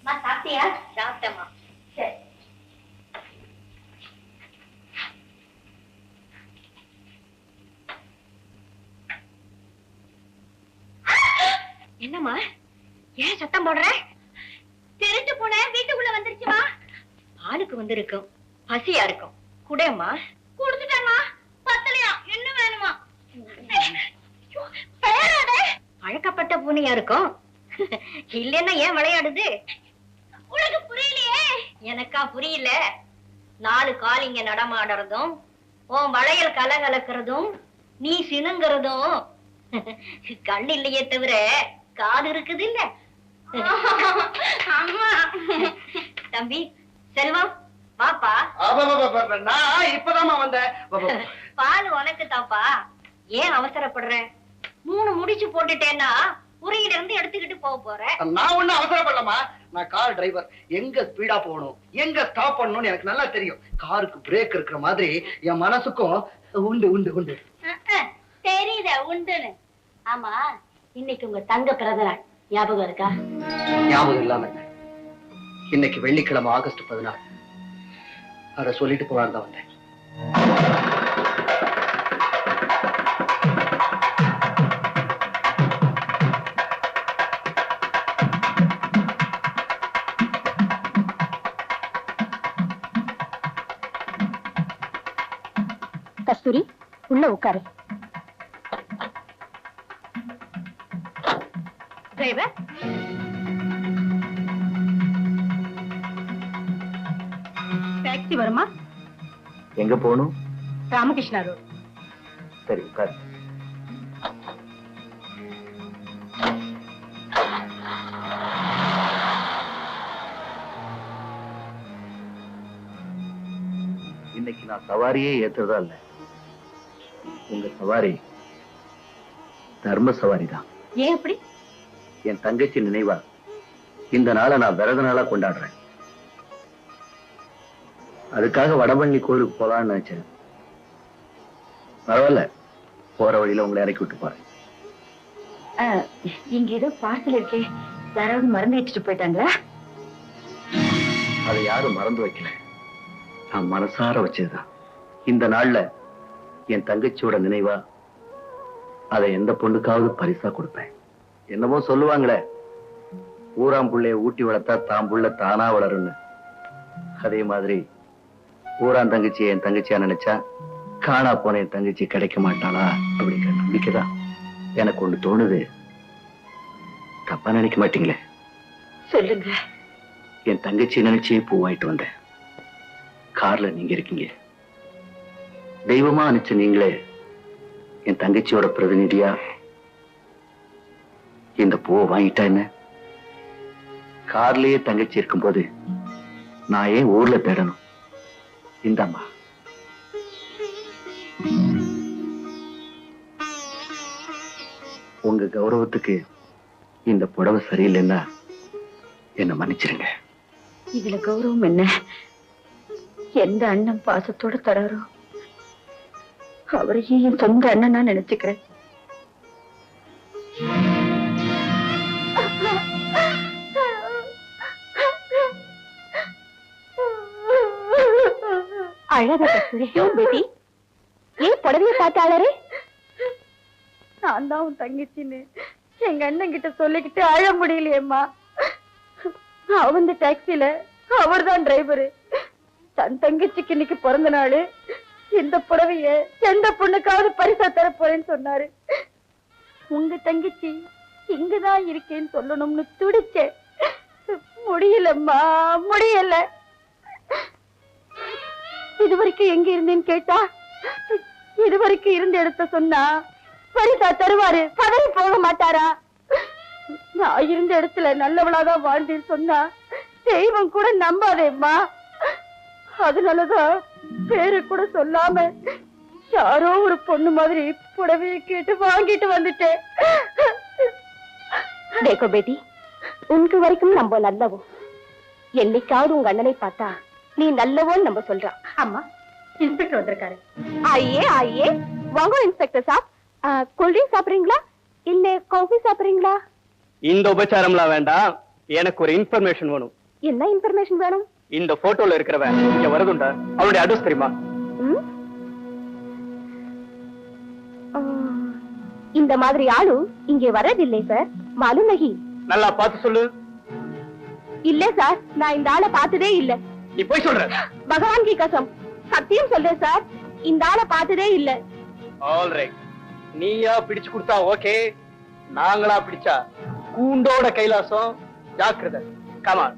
சாப்பிட்டியா? சாப்பிட்டேம்மா. சரி. என்னம்மா ஏன் சத்தம் போடுற? திருட்டு பூனை வீட்டுக்குள்ள வந்துருச்சுமா. பாலுக்கு வந்திருக்கும், பசியா இருக்கும். குடேம்மா. குடுத்துட்டேம்மா. பத்தலையா? என்ன வேணுமா? பழக்கப்பட்ட பூனையா இருக்கும். இல்லன்னா ஏன் விளையாடுது? உனக்கு புரியலையே. எனக்கா புரியல? 4 கால் இங்க நடமாடுறதும், உன் வளையல் கலகலக்கிறதும், நீ சினுங்கிறதும் கண்ணு இல்லையே தவிர காது இருக்குது இல்ல? தம்பி செல்வம் வாப்பா. நான் இப்பதாமா வந்தேன். பால் உனக்கு தாப்பா. ஏன் அவசரப்படுற? 3 முடிச்சு போட்டுட்டேன்னா உரையில இருந்து எடுத்துக்கிட்டு போக போறேன். நான் ஒண்ணும் அவசரப்படலமா. நான் கார் டிரைவர். எங்க ஸ்பீடா போகணும், எங்க ஸ்டாப் பண்ணணும்னு எனக்கு நல்லா தெரியும். காருக்கு பிரேக் இருக்கிற மாதிரி என் மனசுக்கும் உண்டு உண்டு உண்டு. தெரியுத உண்டுன்னு. ஆமா, இன்னைக்கு உங்க தங்க பிறந்த நாள் ஞாபகம் இருக்கா? ஞாபகம் இல்லாம இன்னைக்கு வெள்ளிக்கிழமை ஆகஸ்ட் 14. அத சொல்லிட்டு போலான்னு தான் வந்தேன். கஸ்தூரி உள்ள உட்காரு. டிரைவர் டாக்ஸி வருமா? எங்க போகணும்? ராமகிருஷ்ணா ரோட். சரி உட்காரு. இன்னைக்கு நான் சவாரியே ஏத்துறதா இல்ல. உங்க சவாரி தர்ம சவாரி தான். ஏன் அப்படி? என் தங்கச்சி நினைவா இந்த நாளை நான் விரத நாளா கொண்டாடுறேன். அதுக்காக வடபழனி கோயிலுக்கு போலான்னு நினைச்சேன். பரவாயில்ல, போற வழியில உங்களை இறக்கி விட்டு போறேன். இங்க ஏதோ பார்சல் இருக்கே, யாராவது மறந்து வச்சுட்டு போயிட்டாங்களா? அதை யாரும் மறந்து வைக்கல, நான் மனசார வச்சதுதான். இந்த நாள்ல என் தங்கச்சியோட நினைவா அதை எந்த பொண்ணுக்காவது பரிசா கொடுப்பேன். என்னமோ சொல்லுவாங்களே, ஊராம் புள்ளைய ஊட்டி வளர்த்தா தான் புள்ள தானா வளருன்னு. அதே மாதிரி ஊரான் தங்கச்சி என் தங்கச்சியா நினைச்சா காணா போன என் தங்கச்சி கிடைக்க மாட்டாளா அப்படிங்கிற நம்பிக்கைதான் எனக்கு ஒண்ணு தோணுது. தப்பா நினைக்க மாட்டீங்களே? சொல்லுங்க. என் தங்கச்சி நினைச்சே பூவாயிட்டு வந்தேன். கார்ல நீங்க இருக்கீங்க. தெய்வமா அனுப்பிச்ச நீங்களே என் தங்கச்சியோட பிரதிநிதியா இந்த பூவை வாங்கிட்டா என்ன? கார்லயே தங்கச்சி இருக்கும்போது நான் ஏன் ஊர்ல தேடணும்? இந்தாம்மா. உங்க கௌரவத்துக்கு இந்த புடவை சரியில்லைன்னா என்ன மன்னிச்சிருங்க. இதுல கௌரவம் என்ன? எந்த அண்ணன் பாசத்தோட தராரோ அவரையே என் சொந்த அண்ணன் நான் நினைச்சுக்கிறேன். அழகா பேட்டி ஏன் புடவைய பார்த்தாளரு? நான் தான் உன் தங்கச்சின்னு எங்க அண்ணன் கிட்ட சொல்லிக்கிட்டு அழ முடியலையேம்மா. அவன் டாக்ஸில அவர் தான் டிரைவரு. தன் தங்கச்சிக்கு இன்னைக்கு பிறந்த நாள், இந்த புடவைய எந்த பொண்ணுக்காவது பரிசா தர போறேன்னு சொன்னாரு. உங்க தங்கச்சி இங்கதான் இருக்கேன்னு சொல்லணும்னு துடிச்சேன். முடியலம்மா, முடியல. இதுவரைக்கும் எங்க இருந்தேன்னு கேட்டா இதுவரைக்கும் இருந்த இடத்த சொன்னா பரிசா தருவாரு, பதவி போக மாட்டாரா? நான் இருந்த இடத்துல நல்லவளாதான் வாழ்ந்தேன்னு சொன்னா தெய்வம் கூட நம்பாதேம்மா. அதனாலதான் பேரு கூட சொல்லாம யாரோ ஒரு பொண்ணு மாதிரி புடவையை கேட்டு வாங்கிட்டு வந்துட்டேன். देखो बेटी, उनके வரைக்கும் நம்ம நல்லவோ. என்னைக்காவது உங்க அண்ணனை பார்த்தா நீ நல்லவோன்னு நம்ம சொல்றா. அம்மா, இன்ஸ்பெக்டர் வந்திருக்காரு. आइए आइए, வாங்க இன்ஸ்பெக்டர் சாப். கூல் ட்ரிங்க் சாப்பிடுறீங்களா இல்ல காஃபி சாப்பிடுறீங்களா? இந்த உபச்சாரம்லாம் வேண்டாம். எனக்கு ஒரு இன்ஃபர்மேஷன் வேணும். என்ன இன்ஃபர்மேஷன் வேணும்? இந்த போட்டோல இருக்கிறவன் இங்க வரதுண்டா? அவனுடைய அட்ரஸ் தெரியுமா? இந்த மாதிரி ஆளு இங்கே வரதில்லை சார். மாலூம் நஹி. நல்லா பார்த்து சொல்லு. இல்ல சார், நான் இந்த ஆளை பார்த்ததே இல்ல. நீ போய் சொல்ற? பகவான் கி கசம், சத்தியம் சொல்றேன் சார், இந்த ஆளை பார்த்ததே இல்ல. ஆல் ரைட், நீயா பிடிச்சு கொடுத்தா ஓகே, நாங்களா பிடிச்சா கூண்டோட கைலாசம். ஜாக்கிரதை. கமான்.